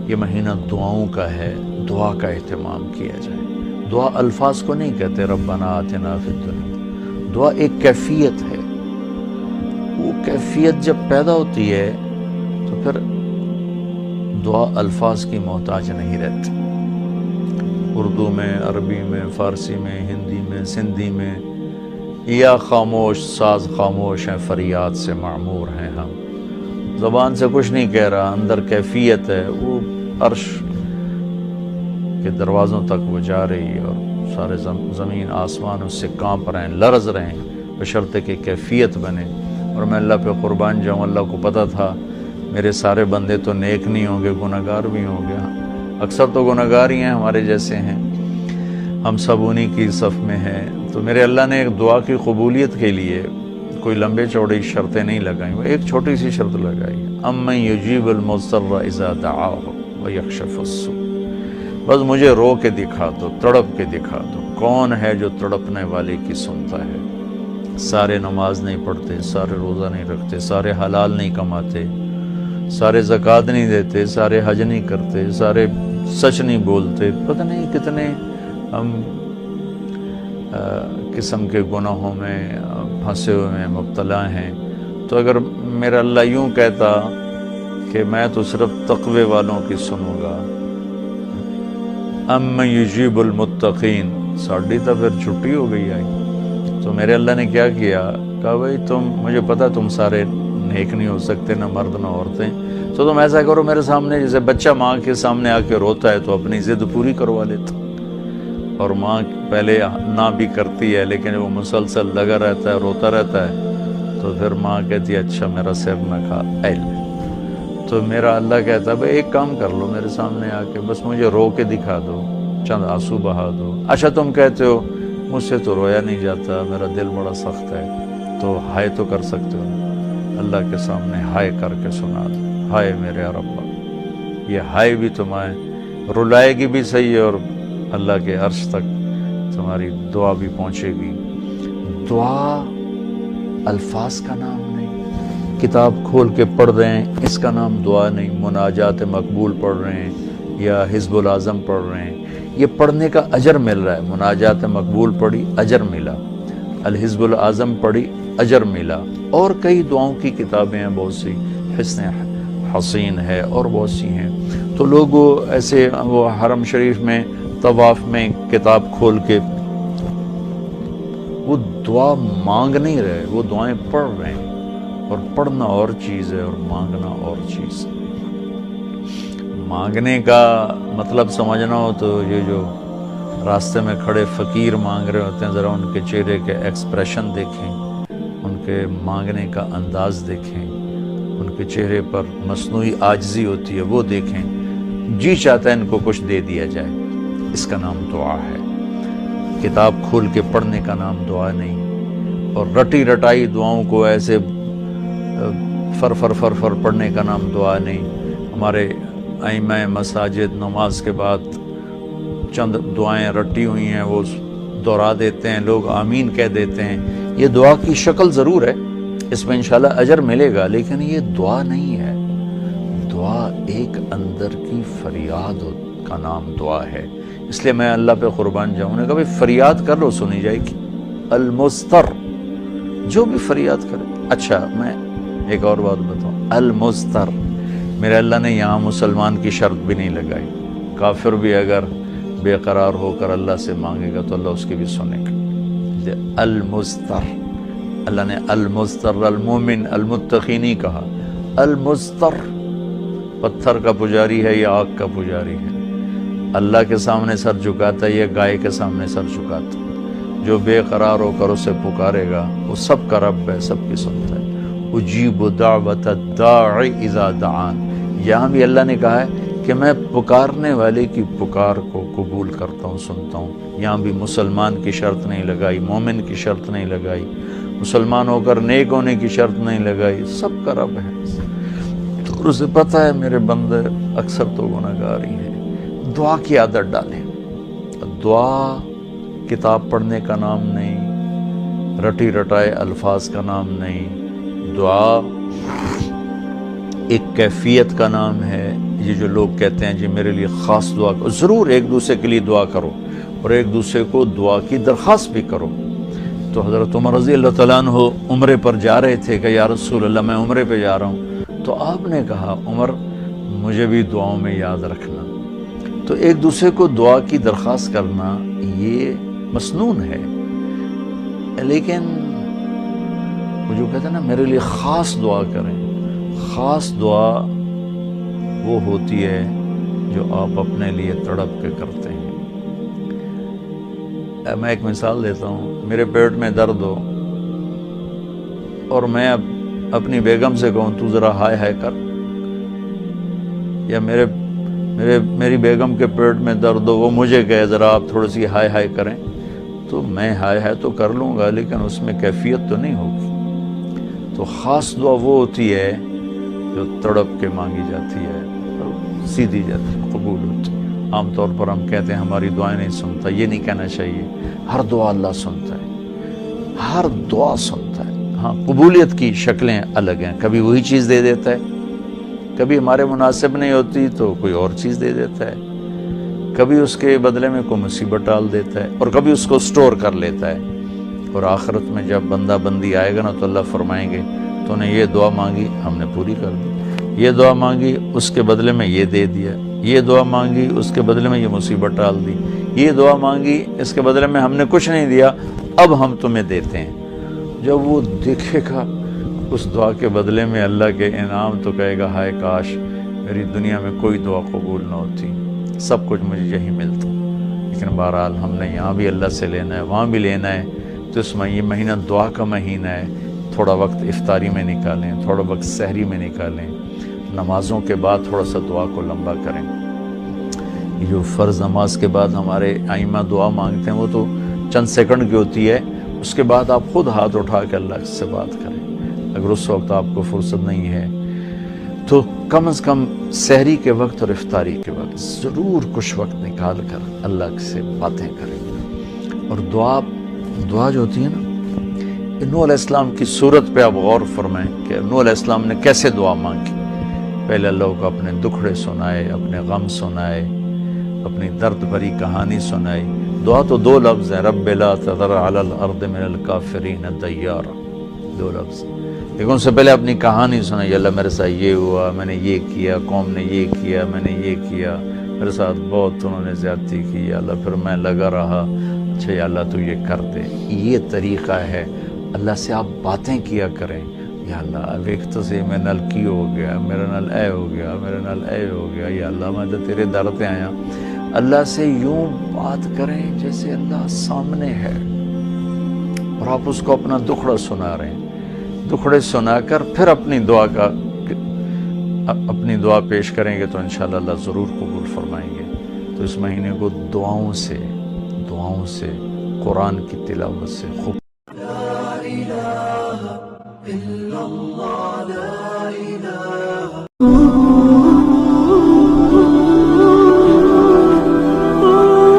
یہ مہینہ دعاؤں کا ہے، دعا کا اہتمام کیا جائے۔ دعا الفاظ کو نہیں کہتے ربنا آتنا فی الدنیا، دعا ایک کیفیت ہے۔ وہ کیفیت جب پیدا ہوتی ہے تو پھر دعا الفاظ کی محتاج نہیں رہتی۔ اردو میں، عربی میں، فارسی میں، ہندی میں، سندھی میں، یا خاموش ساز خاموش ہیں، فریاد سے معمور ہیں ہم۔ زبان سے کچھ نہیں کہہ رہا، اندر کیفیت ہے، وہ عرش کے دروازوں تک وہ جا رہی ہے اور سارے زمین آسمان اس سے کانپ رہے ہیں، لرز رہے ہیں، بشرطے کہ کیفیت بنے۔ اور میں اللہ پہ قربان جاؤں، اللہ کو پتہ تھا میرے سارے بندے تو نیک نہیں ہوں گے، گناہگار بھی ہوں گے، اکثر تو گناہگار ہی ہیں، ہمارے جیسے ہیں، ہم سب انہی کی صف میں ہیں۔ تو میرے اللہ نے ایک دعا کی قبولیت کے لیے کوئی لمبے چوڑی شرطیں نہیں لگائیں، وہ ایک چھوٹی سی شرط لگائی، امن یجیب المضطر اذا دعاہ ویکشف السوء۔ بس مجھے رو کے دکھا دو، تڑپ کے دکھا دو، کون ہے جو تڑپنے والے کی سنتا ہے۔ سارے نماز نہیں پڑھتے، سارے روزہ نہیں رکھتے، سارے حلال نہیں کماتے، سارے زکوٰۃ نہیں دیتے، سارے حج نہیں کرتے، سارے سچ نہیں بولتے، پتہ نہیں کتنے ہم قسم کے گناہوں میں پھنسے ہوئے ہیں، مبتلا ہیں۔ تو اگر میرا اللہ یوں کہتا کہ میں تو صرف تقوی والوں کی سنوں گا، امن یجیب المتقین، ساڑھی تو پھر چھٹی ہو گئی آئی۔ تو میرے اللہ نے کیا کیا، کہا بھائی تم، مجھے پتا تم سارے نیک نہیں ہو سکتے، نہ مرد نہ عورتیں، تو تم ایسا کرو میرے سامنے، جیسے بچہ ماں کے سامنے آ کے روتا ہے تو اپنی ضد پوری کروا لیتا، اور ماں پہلے نہ بھی کرتی ہے لیکن وہ مسلسل لگا رہتا ہے، روتا رہتا ہے، تو پھر ماں کہتی ہے اچھا میرا سر نہ کھا ایل۔ تو میرا اللہ کہتا ہے بھائی ایک کام کر لو، میرے سامنے آ کے بس مجھے رو کے دکھا دو، چند آنسو بہا دو۔ اچھا تم کہتے ہو مجھ سے تو رویا نہیں جاتا، میرا دل بڑا سخت ہے، تو ہائے تو کر سکتے ہو، اللہ کے سامنے ہائے کر کے سنا دو، ہائے میرے ربا۔ یہ ہائے بھی تمہیں رلائے گی بھی صحیح، اور اللہ کے عرش تک تمہاری دعا بھی پہنچے گی۔ دعا الفاظ کا نام نہیں، کتاب کھول کے پڑھ رہے ہیں اس کا نام دعا نہیں، مناجات مقبول پڑھ رہے ہیں یا حزب الاعظم پڑھ رہے ہیں، یہ پڑھنے کا اجر مل رہا ہے۔ مناجات مقبول پڑھی، اجر ملا، الحزب الاعظم پڑھی، اجر ملا، اور کئی دعاؤں کی کتابیں ہیں بہت سی، حسن حسین ہے اور بہت سی ہیں۔ تو لوگ ایسے وہ حرم شریف میں طواف میں کتاب کھول کے وہ دعا مانگ نہیں رہے، وہ دعائیں پڑھ رہے ہیں، اور پڑھنا اور چیز ہے اور مانگنا اور چیز ہے۔ مانگنے کا مطلب سمجھنا ہو تو یہ جو راستے میں کھڑے فقیر مانگ رہے ہوتے ہیں، ذرا ان کے چہرے کے ایکسپریشن دیکھیں، ان کے مانگنے کا انداز دیکھیں، ان کے چہرے پر مصنوعی عاجزی ہوتی ہے وہ دیکھیں، جی چاہتا ہے ان کو کچھ دے دیا جائے، اس کا نام دعا ہے۔ کتاب کھول کے پڑھنے کا نام دعا نہیں، اور رٹی رٹائی دعاؤں کو ایسے فر فر فر فر پڑھنے کا نام دعا نہیں۔ ہمارے ائمہ مساجد نماز کے بعد چند دعائیں رٹی ہوئی ہیں وہ دہرا دیتے ہیں، لوگ آمین کہہ دیتے ہیں، یہ دعا کی شکل ضرور ہے، اس میں انشاءاللہ اجر ملے گا، لیکن یہ دعا نہیں ہے۔ دعا ایک اندر کی فریاد کا نام دعا ہے، اس لیے میں اللہ پہ قربان جاؤں نے کہا بھائی فریاد کر لو سنی جائے گی، المضطر، جو بھی فریاد کرے۔ اچھا میں ایک اور بات بتاؤں، المضطر، میرے اللہ نے یہاں مسلمان کی شرط بھی نہیں لگائی، کافر بھی اگر بے قرار ہو کر اللہ سے مانگے گا تو اللہ اس کی بھی سنے گا۔ المضطر، اللہ نے المضطر المومن المتقی نہیں کہا، المضطر، پتھر کا پجاری ہے یا آگ کا پجاری ہے، اللہ کے سامنے سر جھکاتا ہے یا گائے کے سامنے سر جھکاتا ہے، جو بے قرار ہو کر اسے پکارے گا وہ سب کا رب ہے، سب کی سنتا ہے۔ اجیب دعوت الداعی اذا دعان، یہاں بھی اللہ نے کہا ہے کہ میں پکارنے والے کی پکار کو قبول کرتا ہوں، سنتا ہوں۔ یہاں بھی مسلمان کی شرط نہیں لگائی، مومن کی شرط نہیں لگائی، مسلمان ہو کر نیک ہونے کی شرط نہیں لگائی، سب کا رب ہے، تو اسے پتہ ہے میرے بندے اکثر تو گناہگار ہی ہیں۔ دعا کی عادت ڈالیں۔ دعا کتاب پڑھنے کا نام نہیں، رٹی رٹائے الفاظ کا نام نہیں، دعا ایک کیفیت کا نام ہے، یہ جو لوگ کہتے ہیں جی میرے لیے خاص دعا کرو، ضرور ایک دوسرے کے لیے دعا کرو اور ایک دوسرے کو دعا کی درخواست بھی کرو۔ تو حضرت عمر رضی اللہ تعالیٰ عنہ عمرے پر جا رہے تھے کہ یا رسول اللہ میں عمرے پہ جا رہا ہوں، تو آپ نے کہا عمر مجھے بھی دعاؤں میں یاد رکھنا۔ تو ایک دوسرے کو دعا کی درخواست کرنا یہ مسنون ہے، لیکن وہ جو کہتے ہیں نا میرے لیے خاص دعا کریں، خاص دعا وہ ہوتی ہے جو آپ اپنے لیے تڑپ کے کرتے ہیں۔ میں ایک مثال دیتا ہوں، میرے پیٹ میں درد ہو اور میں اب اپنی بیگم سے کہوں تو ذرا ہائے ہائے کر، یا میری بیگم کے پیٹ میں درد ہو وہ مجھے کہے ذرا آپ تھوڑی سی ہائے ہائے کریں، تو میں ہائے ہائے تو کر لوں گا لیکن اس میں کیفیت تو نہیں ہوگی۔ تو خاص دعا وہ ہوتی ہے جو تڑپ کے مانگی جاتی ہے، سیدھی جاتی ہے، قبول ہوتی ہے۔ عام طور پر ہم کہتے ہیں ہماری دعائیں نہیں سنتا، یہ نہیں کہنا چاہیے، ہر دعا اللہ سنتا ہے، ہر دعا سنتا ہے۔ ہاں قبولیت کی شکلیں الگ ہیں، کبھی وہی چیز دے دیتا ہے، کبھی ہمارے مناسب نہیں ہوتی تو کوئی اور چیز دے دیتا ہے، کبھی اس کے بدلے میں کوئی مصیبت ڈال دیتا ہے، اور کبھی اس کو سٹور کر لیتا ہے۔ اور آخرت میں جب بندہ بندی آئے گا نا تو اللہ فرمائیں گے تو نے یہ دعا مانگی ہم نے پوری کر دی، یہ دعا مانگی اس کے بدلے میں یہ دے دیا، یہ دعا مانگی اس کے بدلے میں یہ مصیبت ڈال دی، یہ دعا مانگی اس کے بدلے میں ہم نے کچھ نہیں دیا اب ہم تمہیں دیتے ہیں۔ جب وہ دیکھے گا اس دعا کے بدلے میں اللہ کے انعام تو کہے گا ہائے کاش میری دنیا میں کوئی دعا قبول نہ ہوتی، سب کچھ مجھے یہی ملتا۔ لیکن بہرحال ہم نے یہاں بھی اللہ سے لینا ہے، وہاں بھی لینا ہے، تو اس میں یہ مہینہ دعا کا مہینہ ہے، تھوڑا وقت افطاری میں نکالیں، تھوڑا وقت سحری میں نکالیں، نمازوں کے بعد تھوڑا سا دعا کو لمبا کریں۔ یہ جو فرض نماز کے بعد ہمارے ائمہ دعا مانگتے ہیں وہ تو چند سیکنڈ کی ہوتی ہے، اس کے بعد آپ خود ہاتھ اٹھا کے اللہ سے بات کریں۔ اگر اس وقت آپ کو فرصت نہیں ہے تو کم از کم سحری کے وقت اور افطاری کے وقت ضرور کچھ وقت نکال کر اللہ سے باتیں کریں۔ اور دعا جو ہوتی ہے نا، نوح علیہ السلام کی صورت پہ آپ غور فرمائیں کہ نوح علیہ السلام نے کیسے دعا مانگی۔ پہلے اللہ کو اپنے دکھڑے سنائے، اپنے غم سنائے، اپنی درد بھری کہانی سنائی۔ دعا تو دو لفظ ہیں، رب لا تذر علی الارض من الکافرین دیارا، دو لفظ، لیکن ان سے پہلے اپنی کہانی سنائی، اللہ میرے ساتھ یہ ہوا، میں نے یہ کیا، قوم نے یہ کیا، میں نے یہ کیا، میرے ساتھ بہت انہوں نے زیادتی کی، یا اللہ پھر میں لگا رہا، اچھا یا اللہ تو یہ کر دے۔ یہ طریقہ ہے، اللہ سے آپ باتیں کیا کریں، یا اللہ ایک تو سے میں نل کی ہو گیا، میرا نل اے ہو گیا، میرا نل اے ہو گیا، یا اللہ میں تو تیرے در پہ آیا۔ اللہ سے یوں بات کریں جیسے اللہ سامنے ہے، اور آپ اس کو اپنا دکھڑا سنا رہے ہیں، دکھڑے سنا کر پھر اپنی دعا پیش کریں گے تو انشاءاللہ اللہ ضرور قبول فرمائیں گے۔ تو اس مہینے کو دعاؤں سے قرآن کی تلاوت سے خوب